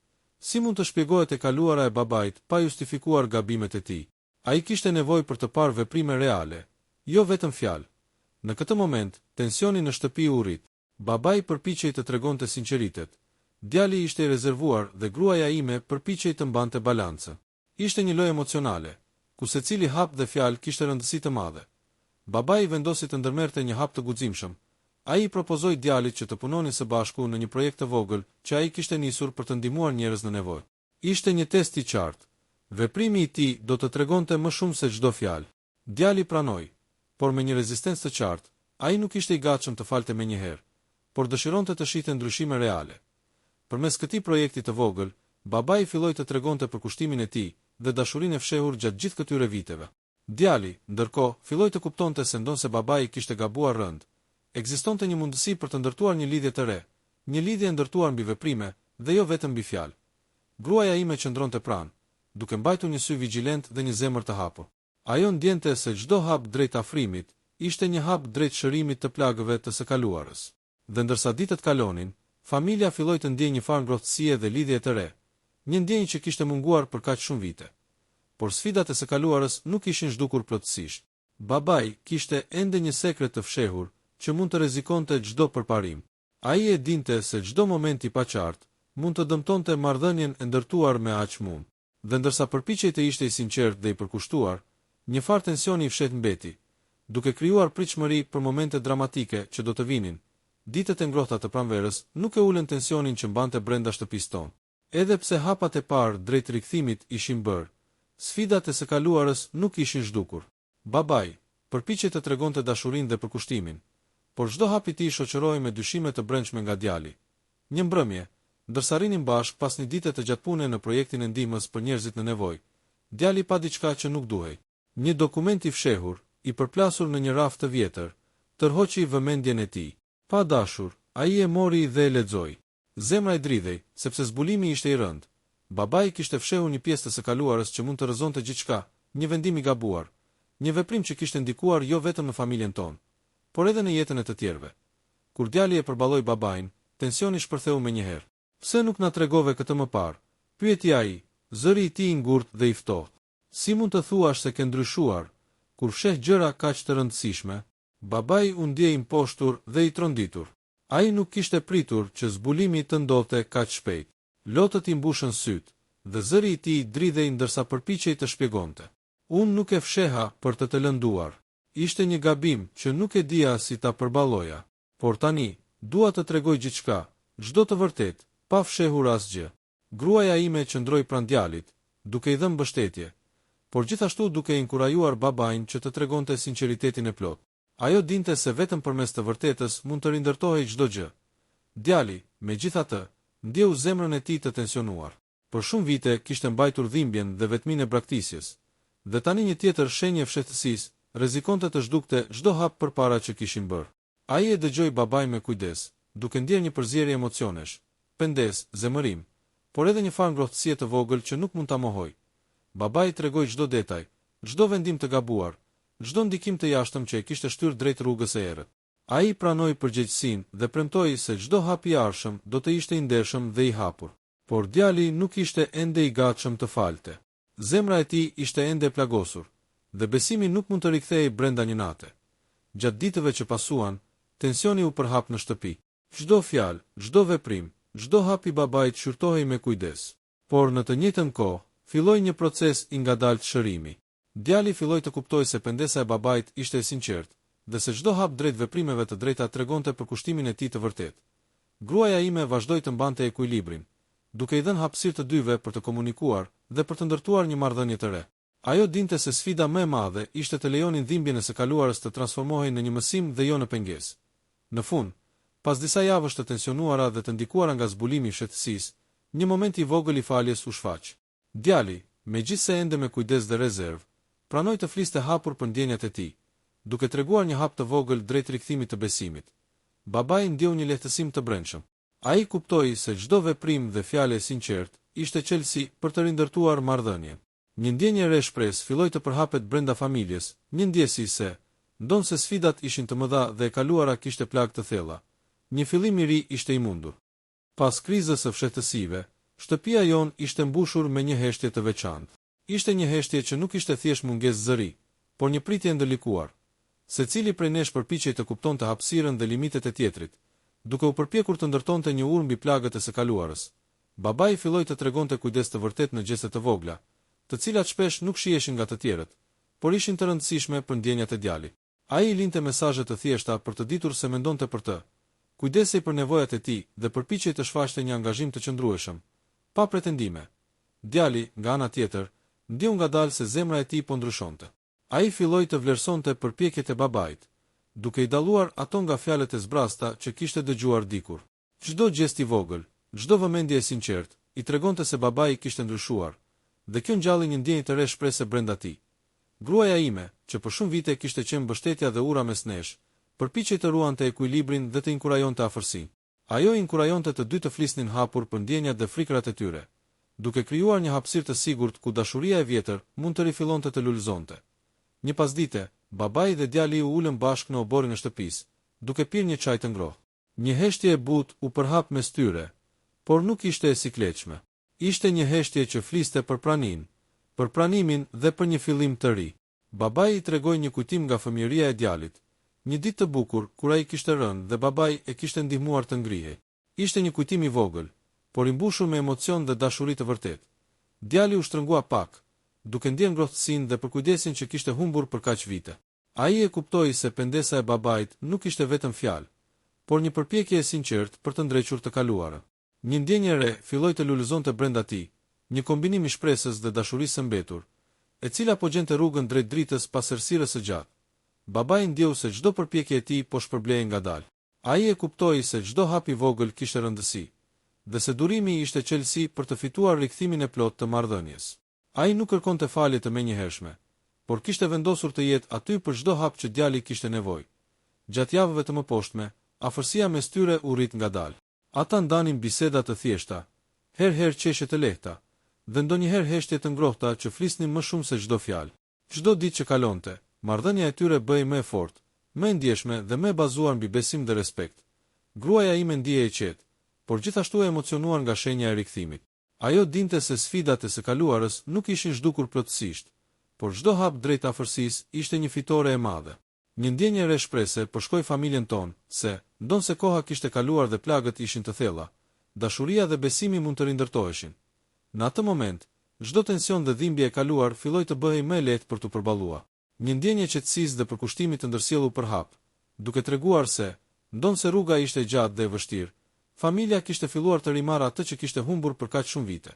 Si mund të shpjegohet e kaluara e babait pa justifikuar gabimet e tij? Ai kishte nevojë për të parë veprime reale, jo vetëm fjalë. Në këtë moment, tensioni në shtëpi u rrit. Babai përpiqej të tregonte sinqeritet. Djali ishte i rezervuar dhe gruaja ime përpiqej të mbante balancë. Ishte një lojë emocionale, ku secili hap dhe fjalë kishte rëndësi të madhe. Babai vendosi të ndërmerrte një hap të guximshëm. Ai propozoi djalit që të punonin së bashku në një projekt të vogël që ai kishte nisur për të ndihmuar njerëz në nevojë. Ishte një test i qartë. Veprimi i tij do të tregonte më shumë se çdo fjalë. Djali pranoi, por me një rezistencë të qartë. Ai nuk ishte i gatshëm të falte menjëherë, por dëshironte të shihte ndryshime reale. Përmes këtij projekti të vogël, babai filloi të tregonte për kushtimin e tij dhe dashurinë e fshehur gjatë gjithë këtyre viteve. Djali, ndërkohë, filloi të kuptonte se ndonse babai kishte gabuar rënd, ekzistonte një mundësi për të ndërtuar një lidhje të re, një lidhje ndërtuar mbi veprime dhe jo vetëm mbi fjalë. Gruaja ime qëndronte pranë, duke mbajtur një sy vigjilent dhe një zemër të hapur. Ajo ndjente se çdo hap drejt afrimit ishte një hap drejt shërimit të plagëve të së kaluarës. Dhe ndërsa ditët kalonin, familja filloi të ndjejë një farë ngrohtësie dhe lidhje të re, një ndjenjë që kishte munguar për kaq shumë vite. Por sfidat e së kaluarës nuk ishin zhdukur plotësisht. Babai kishte ende një sekret të fshehur që mund të rrezikonte çdo përparim. Ai e dinte se çdo moment i paqartë mund të dëmtonte marrëdhënien e ndërtuar me aq mund. Dhe ndërsa përpiqej të ishte i sinqert dhe i përkushtuar, një farë tensioni i fshehtë mbeti, duke krijuar pritshmëri për momente dramatike që do të vinin. Ditët e ngrohta të pranverës nuk e ulën tensionin që mbante brenda shtëpisë tonë. Edhe pse hapat e parë drejt rikthimit ishin bërë, sfidat e së kaluarës nuk ishin zhdukur. Babai përpiqej të tregonte dashurinë dhe përkushtimin, por çdo hap i tij shoqërohej me dyshime të brendshme nga djali. Një mbrëmje, ndërsa rinin bashkë pas një dite të gjatpune në projektin e ndihmës për njerëzit në nevojë, djali pa diçka që nuk duhej. Një dokument i fshehur, i përplasur në një raft të vjetër, tërhoqi vëmendjen e tij. Pa dashur, ai e mori dhe e lexoi. Zemra e dridhej, sepse zbulimi ishte i rëndë. Babai kishte fshehur një pjesë të së kaluarës që mund të rrëzonte gjithçka, një vendim i gabuar, një veprim që kishte ndikuar jo vetëm në familjen tonë, por edhe në jetën e të tjerëve. Kur djali e përballoi babain, tensioni shpërtheu menjëherë. Pse nuk na tregove këtë më parë? Pyeti ai, zëri i tij i ngurtë dhe i ftohtë. Si mund të thuash se ke ndryshuar kur fsheh gjëra kaq të rëndësishme? Babai u ndjej i mposhtur dhe i tronditur. Ai nuk kishte pritur që zbulimi të ndodhte kaq shpejt. Lotët i mbushën syt, dhe zëri i tij dridhej ndërsa përpiqej të shpjegonte. Unë nuk e fsheha për të lënduar. Ishte një gabim që nuk e dija si ta përballoja. Por tani, dua të tregoj gjithçka, çdo të vërtet, pa fshehur asgjë. Gruaja ime qëndroi pranë djalit, duke i dhënë mbështetje, por gjithashtu duke inkurajuar babain që të tregonte sinqeritetin e plot. Ajo dinte se vetëm përmes të vërtetës mund të rindërtohej çdo gjë. Djali, megjithatë, ndjeu zemrën e tij të tensionuar. Për shumë vite kishte mbajtur dhimbjen dhe vetminë e braktisjes, dhe tani një tjetër shenjë fshehtësisë rrezikonte të zhdukte çdo hap përpara që kishin bërë. Ai e dëgjoi babain me kujdes, duke ndier një përzierje emocionesh, pendes, zemërim, por edhe një farë ngrohtësie të vogël që nuk mund ta mohoj. Babai tregoi çdo detaj, çdo vendim të gabuar, çdo ndikim të jashtëm që e kishte shtyrë drejt rrugës së errët. Ai pranoi përgjegjësinë dhe premtoi se çdo hap i arshëm do të ishte i ndershëm dhe i hapur. Por djali nuk ishte ende i gatshëm të falte. Zemra e tij ishte ende e plagosur, dhe besimi nuk mund të rikthehej brenda një nate. Gjatë ditëve që pasuan, tensioni u përhap në shtëpi. Çdo fjalë, çdo veprim, çdo hap i babait shqyrtohej me kujdes. Por në të njëjtën kohë, filloi një proces i ngadaltë shërimi. Djali filloi të kuptojë se pendesa e babait ishte e sinqertë, dhe se çdo hap drejt veprimeve të drejta tregonte për kushtimin e tij të vërtetë. Gruaja ime vazhdoi të mbante ekuilibrin, duke i dhënë hapësirë të dyve për të komunikuar dhe për të ndërtuar një marrëdhënie të re. Ajo dinte se sfida më e madhe ishte të lejonin dhimbjen e së kaluarës të transformohej në një mësim dhe jo në pengesë. Në fund, pas disa javësh të tensionuara dhe të ndikuara nga zbulimi i fshehtësisë, një moment i vogël i faljes u shfaq. Djali, megjithse ende me kujdes dhe rezervë, pranoi të fliste hapur për ndjenjat e tij, duke treguar një hap të vogël drejt rikthimit të besimit. Babai ndjeu një lehtësim të brendshëm. Ai kuptoi se çdo veprim dhe fjalë e sinqertë ishte çelësi për të rindërtuar marrëdhënien. Një ndjenjë e re shpresë filloi të përhapet brenda familjes, një ndjesi se, ndonse sfidat ishin të mëdha dhe e kaluara kishte plagë të thella, një fillim i ri ishte i mundur. Pas krizës së fshehtësive, shtëpia jon ishte mbushur me një heshtje të veçantë. Ishte një heshtje që nuk ishte thjesht mungesë zëri, por një pritje ndërlikuar. Secili prej nesh përpiqej të kuptonte hapësirën dhe limitet e tjetrit, duke u përpjekur të ndërtonte një urë mbi plagët e së kaluarës. Babai filloi të tregonte kujdes të vërtet në gjeste të vogla, të cilat shpesh nuk shihesin nga të tjerët, por ishin të rëndësishme për ndjenjat e djalit. Ai i linte mesazhe të thjeshta për të ditur se mendonte për të, kujdesej për nevojat e tij dhe përpiqej të shfaqte një angazhim të qëndrueshëm, pa pretendime. Djali, nga ana tjetër, ndjeu ngadalë se zemra e tij po ndryshonte. Ai filloi të vlerësonte përpjekjet e babait, duke i dalluar ato nga fjalët e zbrasta që kishte dëgjuar dikur. Çdo gjest i vogël, çdo vëmendje e sinqertë, i tregonte se babai kishte ndryshuar, dhe kjo ngjalli një ndjenjë të re shprese brenda tij. Gruaja ime, që për shumë vite kishte qenë mbështetja dhe ura mes nesh, përpiqej të ruante ekuilibrin dhe të inkurajonte afërsinë. Ajo inkurajonte të dy të flisnin hapur për ndjenjat dhe frikrat e tyre, duke krijuar një hapësirë të sigurt ku dashuria e vjetër mund të rifillonte të lulëzonte. Një pasdite, babai dhe djali u ulën bashkë në oborrin e shtëpisë, duke pirë një çaj të ngrohtë. Një heshtje e butë u përhap mes tyre, por nuk ishte e sikletshme. Ishte një heshtje që fliste për praninë, për pranimin dhe për një fillim të ri. Babai i tregoi një kujtim nga fëmijëria e djalit, një ditë të bukur kur ai kishte rënë dhe babai e kishte ndihmuar të ngrihej. Ishte një kujtim i vogël, por i mbushur me emocion dhe dashuri të vërtetë. Djali u shtrëngua pak, duke ndjen ngrohtësinë dhe për kujdesin që kishte humbur për kaq vite. Ai e kuptoi se pendesa e babait nuk ishte vetëm fjalë, por një përpjekje e sinqertë për të ndrequr të kaluarën. Një ndjenjë e re filloi të lulëzonte brenda tij, një kombinim i shpresës dhe dashurisë së mbetur, e cila po gjente rrugën drejt dritës pas errësirës së gjatë. Babai ndjeu se çdo përpjekje e tij po shpërblehej ngadalë. Ai e kuptoi se çdo hap i vogël kishte rëndësi, dhe se durimi ishte çelësi për të fituar rikthimin e plotë të marrëdhënies. Ai nuk kërkonte falje të menjëhershme, por kishte vendosur të jetë aty për çdo hap që djali kishte nevojë. Gjatë javëve të mëposhtme, afërsia mes tyre u rrit ngadalë. Ata ndanin biseda të thjeshta, herë qeshje të lehta, dhe ndonjëherë heshtje të ngrohta që flisnin më shumë se çdo fjalë. Çdo ditë që kalonte, marrëdhënia e tyre bëhej më e fortë, më e ndjeshme dhe më e bazuar mbi besim dhe respekt. Gruaja ime ndihej e qetë, por gjithashtu e emocionuar nga shenja e rikthimit. Ajo dinte se sfidat e së kaluarës nuk ishin zhdukur plotësisht, por çdo hap drejt afërsisë ishte një fitore e madhe. Një ndjenjë e re shprese përshkoi familjen tonë, se, ndonse koha kishte kaluar dhe plagët ishin të thella, dashuria dhe besimi mund të rindërtoheshin. Në atë moment, çdo tension dhe dhimbje e kaluar filloi të bëhej më e lehtë për t'u përballuar. Një ndjenjë qetësisë dhe përkushtimit të ndërsjellur përhap, duke treguar se, ndonse rruga ishte gjatë dhe e vështirë, familja kishte filluar të rimarrë atë që kishte humbur për kaq shumë vite.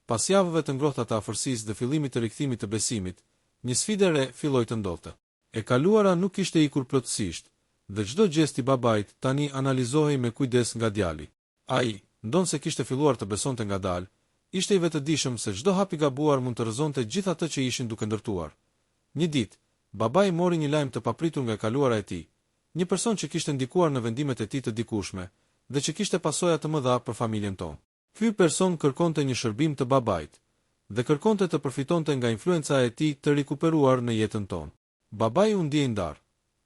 Pas javëve të ngrohta të afërsisë dhe fillimit të rikthimit të besimit, një sfidë e re filloi të ndodhte. E kaluara nuk kishte ikur plotësisht, dhe çdo gjest i babait tani analizohej me kujdes nga djali. Ai, ndonse kishte filluar të besonte ngadalë, ishte i vetëdijshëm se çdo hap i gabuar mund të rrëzonte gjithë atë që ishin duke ndërtuar. Një ditë, babai mori një lajm të papritur nga e kaluara e tij, një person që kishte ndikuar në vendimet e tij të dikushme dhe që kishte pasoja të mëdha për familjen tonë. Ky person kërkonte një shërbim të babait dhe kërkonte të përfitonte nga influenca e tij të rikuperuar në jetën tonë. Babai u ndiej ndar,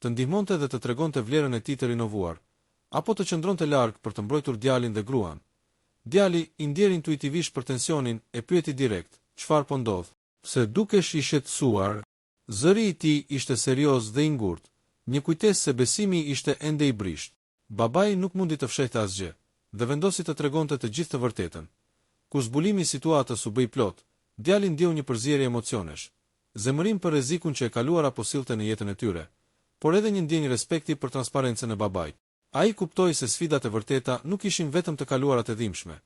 të ndihmonte dhe të tregonte vlerën e tij të rinovuar, apo të qëndronte larg për të mbrojtur djalin dhe gruan. Djali i ndjeri intuitivisht për tensionin e pyeti direkt, çfarë po ndodh? Pse dukesh i shqetësuar, zëri i tij ishte serioz dhe i ngurtë, një kujtesë se besimi ishte ende i brisht. Babai nuk mundi të fshehte asgjë, dhe vendosi të tregonte të gjithë të vërtetën. Kur zbulimi i situatës u bë i plot, djali ndjeu një përzierje emocionesh, zemërim për rrezikun që e kaluara po sillte në jetën e tyre, por edhe një ndjenjë respekti për transparencën e babait. Ai kuptoi se sfidat e vërteta nuk ishin vetëm të kaluarat e dhimbshme,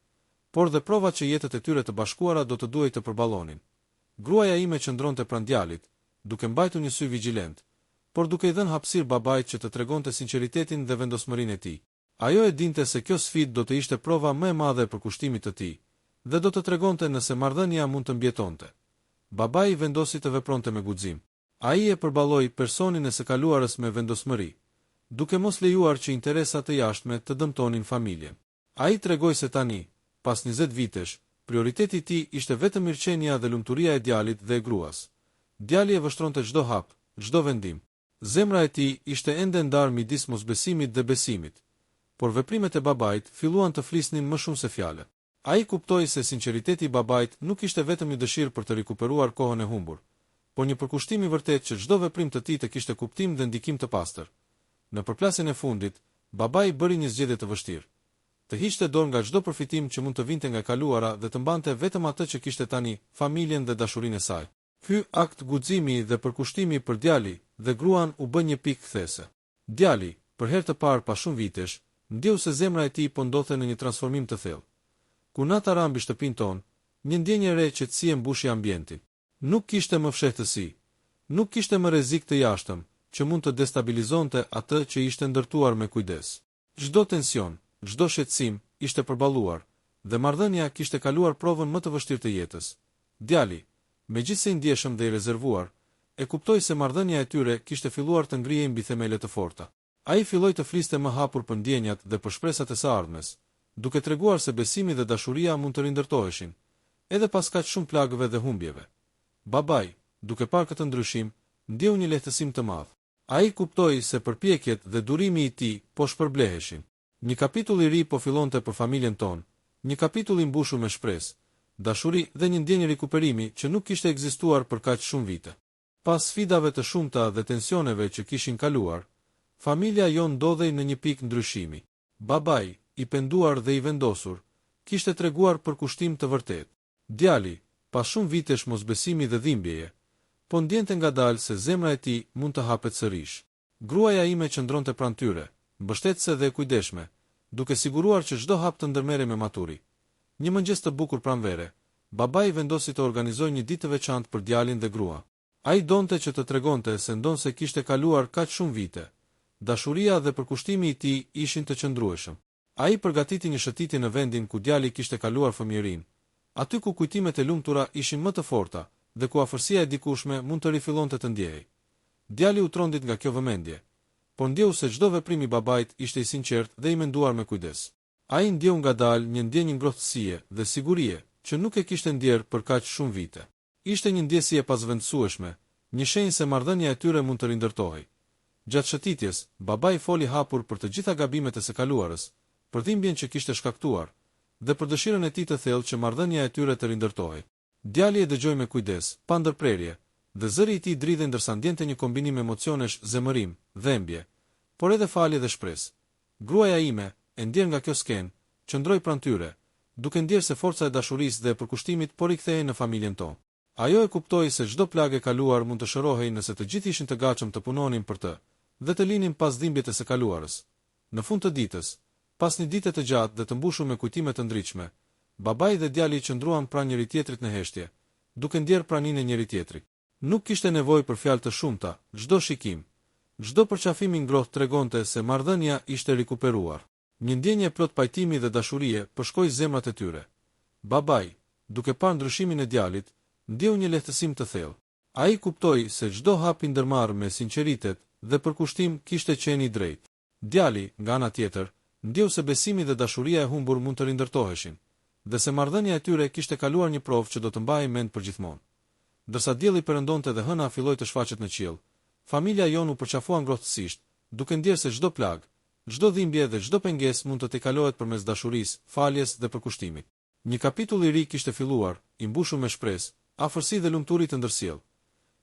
por dhe provat që jetët e tyre të bashkuara do të duhej të përballonin. Gruaja ime qëndronte pranë djalit, duke mbajtur një sy vigjilent, por duke i dhënë hapësirë babait që të tregonte sinqeritetin dhe vendosmërinë e tij. Ajo e dinte se kjo sfidë do të ishte prova më e madhe për kushtimin e tij, dhe do të tregonte nëse marrëdhënia mund të mbjetonte. Babai vendosi të vepronte me guxim. Ai e përballoi personin e së kaluarës me vendosmëri, duke mos lejuar që interesat e jashtme të dëmtonin familjen. Ai tregoi se tani, pas 20 vitesh, prioriteti i tij ishte vetëm mirëqenia dhe lumturia e djalit dhe e gruas. Djali e vështronte çdo hap, çdo vendim. Zemra e tij ishte ende ndarë midis mosbesimit dhe besimit, por veprimet e babait filluan të flisnin më shumë se fjalët. Ai kuptoi se sinqeriteti i babait nuk ishte vetëm një dëshirë për të rikuperuar kohën e humbur, por një përkushtim i vërtet që çdo veprim të tij të kishte kuptim dhe ndikim të pastër. Në përplasjen e fundit, babai bëri një zgjedhje të vështirë. Të hiqte dorë nga çdo përfitim që mund të vinte nga e kaluara dhe të mbante vetëm atë që kishte tani, familjen dhe dashurinë e saj. Ky akt guximi dhe përkushtimi për djali dhe gruan u bë një pikë kthese. Djali, për herë të parë pas shumë vitesh, ndjeu se zemra e tij po ndodhte në një transformim të thellë. Kur nata ra mbi shtëpinë tonë, një ndjenjë e re qetësie mbushi ambientin. Nuk kishte më fshehtësi, nuk kishte më rrezik të jashtëm që mund të destabilizonte atë që ishte ndërtuar me kujdes. Çdo tension, çdo shqetësim ishte përballuar, dhe marrëdhënia kishte kaluar provën më të vështirë të jetës. Djali, megjithse i ndjeshëm dhe i rezervuar, e kuptoi se marrëdhënia e tyre kishte filluar të ngrihej mbi themele të forta. Ai filloi të fliste më hapur për ndjenjat dhe për shpresat e së ardhmes, duke treguar se besimi dhe dashuria mund të rindërtoheshin, edhe pas kaq shumë plagëve dhe humbjeve. Babai, duke parë këtë ndryshim, ndjeu një lehtësim të madh. Ai kuptoi se përpjekjet dhe durimi i tij po shpërbleheshin. Një kapitull i ri po fillonte për familjen tonë, një kapitull i mbushur me shpresë, dashuri dhe një ndjenjë rikuperimi që nuk kishte ekzistuar për kaq shumë vite. Pas sfidave të shumta dhe tensioneve që kishin kaluar, familja jon ndodhej në një pikë ndryshimi. Babai, i penduar dhe i vendosur, kishte treguar përkushtim të vërtet. Djali, pas shumë vitesh mosbesimi dhe dhimbjeje, po ndjente ngadalë se zemra e tij mund të hapet sërish. Gruaja ime qëndronte pranë tyre, mbështetëse dhe e kujdesshme, duke siguruar që çdo hap të ndërmerrej me maturi. Një mëngjes të bukur pranvere, babai vendosi të organizojë një ditë të veçantë për djalin dhe grua. Ai donte që të tregonte se ndonse kishte kaluar kaq shumë vite, dashuria dhe përkushtimi i tij ishin të qëndrueshëm. Ai përgatiti një shëtitje në vendin ku djali kishte kaluar fëmijërinë, aty ku kujtimet e lumtura ishin më të forta dhe ku afërsia e dikushme mund të rifillonte të ndjehej. Djali u trondit nga kjo vëmendje, por ndjeu se çdo veprim i babait ishte i sinqertë dhe i menduar me kujdes. Ai ndjeu ngadalë një ndjenjë ngrohtësie dhe sigurie që nuk e kishte ndjerë për kaq shumë vite. Ishte një ndjesje e pasvendësueshme, një shenjë se marrëdhënia e tyre mund të rindërtohej. Gjatë shëtitjes, babai foli hapur për të gjitha gabimet e së kaluarës, për dhimbjen që kishte shkaktuar, dhe për dëshirën e tij të thellë që marrëdhënia e tyre të rindërtohej. Djali e dëgjoi me kujdes, pa ndërprerje, dhe zëri i tij dridhej ndërsa ndjente një kombinim emocionesh, zemërim, dhembje, por edhe falje dhe shpresë. Gruaja ime, e ndjer nga kjo skenë, qëndroi pranë tyre, duke ndjerë se forca e dashurisë dhe e përkushtimit po rikthehej në familjen tonë. Ajo e kuptoi se çdo plagë e kaluar mund të shërohej nëse të gjithë ishin të gatshëm të punonin për të, dhe të linin pas dhimbjet e së kaluarës. Në fund të ditës, pas një dite të gjatë dhe të mbushur me kujtime të ndritshme, babai dhe djali qëndruan pranë njëri tjetrit në heshtje, duke ndjerë praninë e njëri tjetrit. Nuk kishte nevojë për fjalë të shumta, çdo shikim, çdo përqafim i ngrohtë tregonte se marrëdhënia ishte rikuperuar. Një ndjenjë plot pajtimi dhe dashurie përshkoi zemrat e tyre. Babai, duke parë ndryshimin e djalit, ndjeu një lehtësim të thellë. Ai kuptoi se çdo hap i ndërmarrë me sinqeritet dhe përkushtim kishte qenë i drejtë. Djali, nga ana tjetër, ndjeu se besimi dhe dashuria e humbur mund të rindërtoheshin, dhe se marrëdhënia e tyre kishte kaluar një provë që do të mbahej mend përgjithmonë. Ndërsa dielli perëndonte dhe hëna filloi të shfaqet në qiell, familja jon u përqafua ngrohtësisht, duke ndjerë se çdo plagë, çdo dhimbje dhe çdo pengesë mund të tejkalohet përmes dashurisë, faljes dhe përkushtimit. Një kapitull i ri kishte filluar, i mbushur me shpresë, afërsi dhe lumturi të ndërsjell.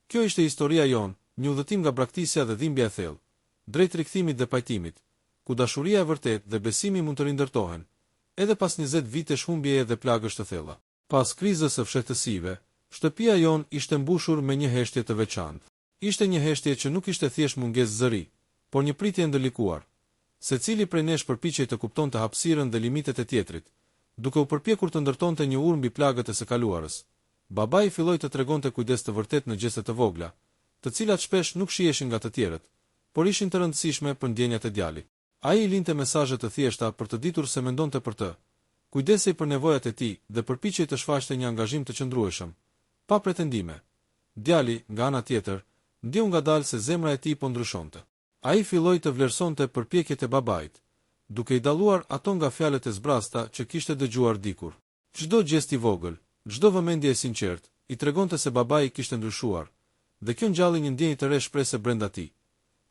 Kjo ishte historia jon, një udhëtim nga braktisja dhe dhimbja e thellë, drejt rikthimit dhe pajtimit, ku dashuria e vërtet dhe besimi mund të rindërtohen, edhe pas 20 vitesh humbjeje dhe plagësh të thella. Pas krizës së fshehtësive, shtëpia jon ishte mbushur me një heshtje të veçantë. Ishte një heshtje që nuk ishte thjesht mungesë zëri, por një pritje ndërlikuar. Secili prej nesh përpiqej të kuptonte hapësirën dhe limitet e tjetrit, duke u përpjekur të ndërtonte një urë mbi plagët e së kaluarës. Babai filloi të tregonte kujdes të vërtet në gjeste të vogla, të cilat shpesh nuk shihesin nga të tjerët, por ishin të rëndësishme për ndjenjat e djalit. Ai i linte mesazhe të thjeshta për të ditur se mendonte për të, kujdesej për nevojat e tij dhe përpiqej të shfaqte një angazhim të qëndrueshëm, pa pretendime. Djali, nga ana tjetër, ndjeu ngadalë se zemra e tij po ndryshonte. Ai filloi të vlerësonte përpjekjet e babait, duke i dalluar ato nga fjalët e zbrasta që kishte dëgjuar dikur. Çdo gjest i vogël, çdo vëmendje e sinqert, i tregonte se babai kishte ndryshuar, dhe kjo ngjalli një ndjenjë të re shprese brenda tij.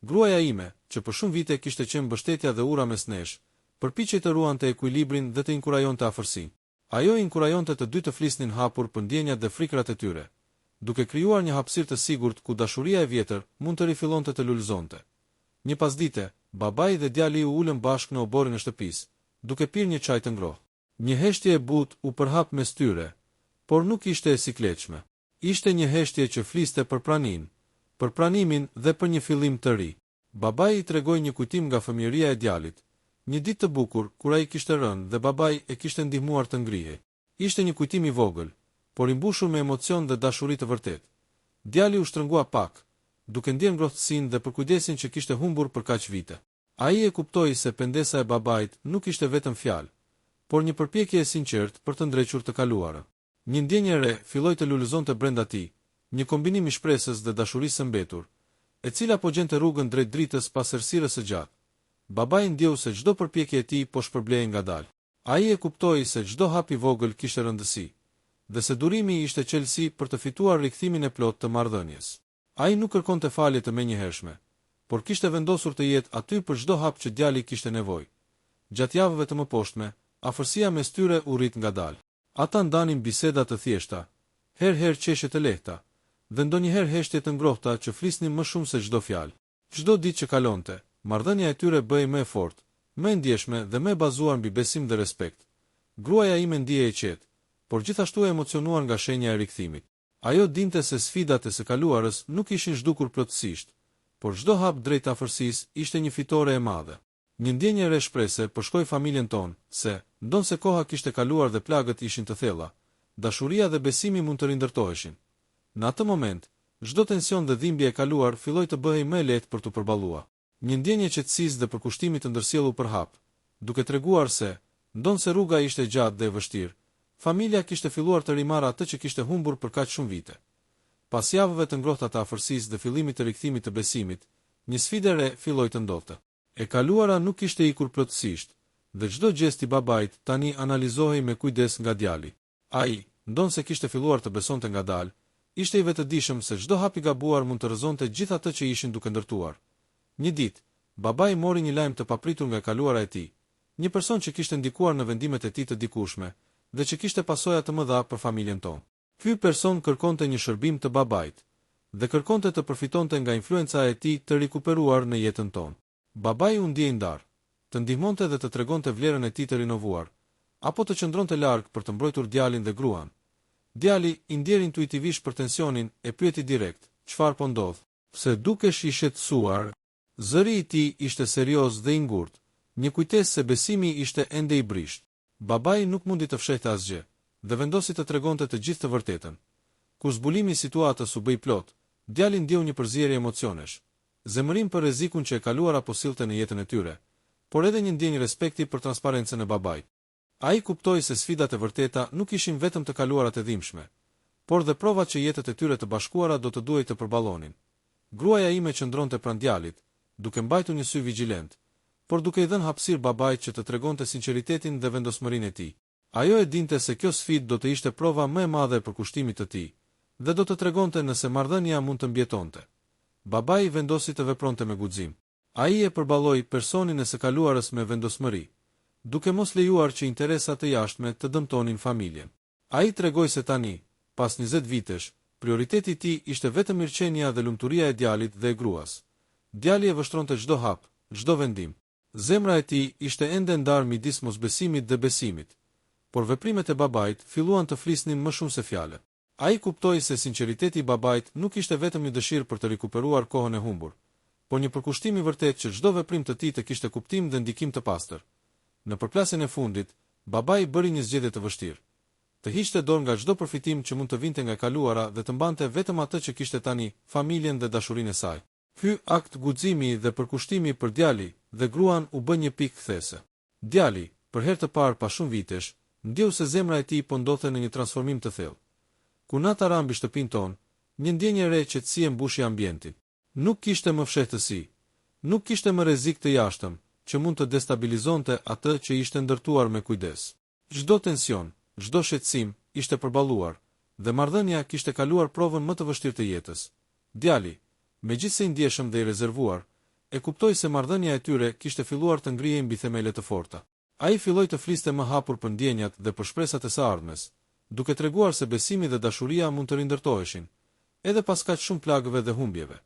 Gruaja ime, që për shumë vite kishte qenë mbështetja dhe ura mes nesh, përpiqej të ruante ekuilibrin dhe të inkurajonte afërsinë. Ajo inkurajonte të dy të flisnin hapur për ndjenjat dhe frikrat e tyre, duke krijuar një hapësirë të sigurt ku dashuria e vjetër mund të rifillonte të lulëzonte. Një pasdite, babai dhe djali u ulën bashkë në oborrin e shtëpisë, duke pirë një çaj të ngrohtë. Një heshtje e butë u përhap mes tyre, por nuk ishte e sikletshme. Ishte një heshtje që fliste për praninë, për pranimin dhe për një fillim të ri. Babai i tregoi një kujtim nga fëmijëria e djalit, një ditë të bukur kur ai kishte rënë dhe babai e kishte ndihmuar të ngrihej. Ishte një kujtim i vogël, por i mbushur me emocion dhe dashuri të vërtetë. Djali u shtrëngua pak, duke ndjerë ngrohtësinë dhe për kujdesin që kishte humbur për kaq vite. Ai e kuptoi se pendesa e babait nuk ishte vetëm fjalë, por një përpjekje e sinqertë për të ndrequr të kaluarën. Një ndjenjë e re filloi të lulëzonte brenda tij, një kombinim i shpresës dhe dashurisë së mbetur, e cila po gjente rrugën drejt dritës pas errësirës së gjatë. Babai ndjeu se çdo përpjekje e tij po shpërblehej ngadalë. Ai e kuptoi se çdo hap i vogël kishte rëndësi, dhe se durimi ishte qelësi për të fituar rikthimin e plotë të marrëdhënies. Ai nuk kërkonte falje të menjëhershme, por kishte vendosur të jetë aty për çdo hap që djali kishte nevojë. Gjatë javëve të mëposhtme, afërsia mes tyre u rrit ngadalë. Ata ndanin biseda të thjeshta, herë qeshje të lehta, dhe ndonjëherë heshtje të ngrohta që flisnin më shumë se çdo fjalë. Çdo ditë që kalonte, marrëdhënia e tyre bëhej më e fortë, më e ndjeshme dhe më e bazuar mbi besim dhe respekt. Gruaja ime ndihej e qetë, por gjithashtu e emocionuar nga shenja e rikthimit. Ajo dinte se sfidat e së kaluarës nuk ishin zhdukur plotësisht, por çdo hap drejt afërsisë ishte një fitore e madhe. Një ndjenjë e re shprese përshkoi familjen tonë, se, ndonse koha kishte kaluar dhe plagët ishin të thella, dashuria dhe besimi mund të rindërtoheshin. Në atë moment, çdo tension dhe dhimbje e kaluar filloi të bëhej më e lehtë për t'u përballuar. Një ndjenjë qetësisë dhe përkushtimi të ndërsjellur për hap, duke treguar se, ndonse rruga ishte gjatë dhe e vështirë, familja kishte filluar të rimarrë atë që kishte humbur për kaq shumë vite. Pas javëve të ngrohta të afërsisë dhe fillimit të rikthimit të besimit, një sfidë e re filloi të ndodhte. E kaluara nuk kishte ikur plotësisht, dhe çdo gjest i babait tani analizohej me kujdes nga djali. Ai, ndonse kishte filluar të besonte ngadalë, ishte i vetëdijshëm se çdo hap i gabuar mund të rrëzonte gjithë atë që ishin duke ndërtuar. Një ditë, babai mori një lajm të papritur nga e kaluara e tij, një person që kishte ndikuar në vendimet e tij të dikushme dhe që kishte pasoja të mëdha për familjen tonë. Ky person kërkonte një shërbim të babait dhe kërkonte të përfitonte nga influenca e tij të rikuperuar në jetën tonë. Babai u ndiej ndar, të ndihmonte dhe të tregonte vlerën e tij të rinovuar, apo të qëndronte larg për të mbrojtur djalin dhe gruan. Djali i ndjeri intuitivisht për tensionin e pyeti direkt, çfarë po ndodh? Pse dukesh i shqetësuar? Zëri i tij ishte serioz dhe i ngurtë, një kujtesë se besimi ishte ende i brisht. Babai nuk mundi të fshehte asgjë, dhe vendosi të tregonte të gjithë të vërtetën. Kur zbulimi i situatës u bë i plot, djali ndjeu një përzierje emocionesh, zemërim për rrezikun që e kaluara po sillte në jetën e tyre, por edhe një ndjenjë respekti për transparencën e babait. Ai kuptoi se sfidat e vërteta nuk ishin vetëm të kaluarat e dhimbshme, por dhe provat që jetët e tyre të bashkuara do të duhej të përballonin. Gruaja ime qëndronte pranë djalit, duke mbajtur një sy vigjilent, por duke i dhënë hapësirë babait që të tregonte sinqeritetin dhe vendosmërinë e tij. Ajo e dinte se kjo sfidë do të ishte prova më e madhe për kushtimit të tij, dhe do të tregonte nëse marrëdhënia mund të mbjetonte. Babai vendosi të vepronte me guxim. Ai e përballoi personin e së kaluarës me vendosmëri, duke mos lejuar që interesat e jashtme të dëmtonin familjen. Ai tregoi se tani, Pas 20 vitesh, prioriteti i tij ishte vetëm mirëqenia dhe lumturia e djalit dhe e gruas. Djali e vështronte çdo hap, çdo vendim. Zemra e tij ishte ende ndarë midis mosbesimit dhe besimit, por veprimet e babait filluan të flisnin më shumë se fjalët. Ai kuptoi se sinqeriteti i babait nuk ishte vetëm një dëshirë për të rikuperuar kohën e humbur, por një përkushtim i vërtet që çdo veprim të tij të kishte kuptim dhe ndikim të pastër. Në përplasjen e fundit, babai bëri një zgjedhje të vështirë. Të hiqte dorë nga çdo përfitim që mund të vinte nga e kaluara dhe të mbante vetëm atë që kishte tani, familjen dhe dashurinë e saj. Ky akt guximi dhe përkushtimi për djali dhe gruan u bë një pikë kthese. Djali, për herë të parë pas shumë vitesh, ndjeu se zemra e tij po ndodhte në një transformim të thellë. Kur nata ra mbi shtëpinë tonë, një ndjenjë e re qetësie mbushi ambientin. Nuk kishte më fshehtësi, nuk kishte më rrezik të jashtëm që mund të destabilizonte atë që ishte ndërtuar me kujdes. Çdo tension, çdo shqetësim ishte përballuar dhe marrëdhënia kishte kaluar provën më të vështirë të jetës. Djali, megjithse i ndjeshëm dhe i rezervuar, e kuptoi se marrëdhënia e tyre kishte filluar të ngrihej mbi themele të forta. Ai filloi të fliste më hapur për ndjenjat dhe për shpresat e së ardhmes, duke treguar se besimi dhe dashuria mund të rindërtoheshin, edhe pas kaq shumë plagëve dhe humbjeve.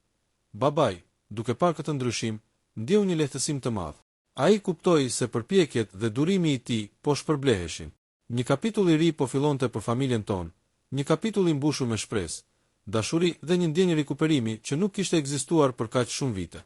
Babai, duke parë këtë ndryshim, ndjeu një lehtësim të madh. Ai kuptoi se përpjekjet dhe durimi i tij po shpërbleheshin. Një kapitull i ri po fillonte për familjen tonë, një kapitull i mbushur me shpresë, dashuri dhe një ndjenjë rikuperimi që nuk kishte ekzistuar për kaq shumë vite.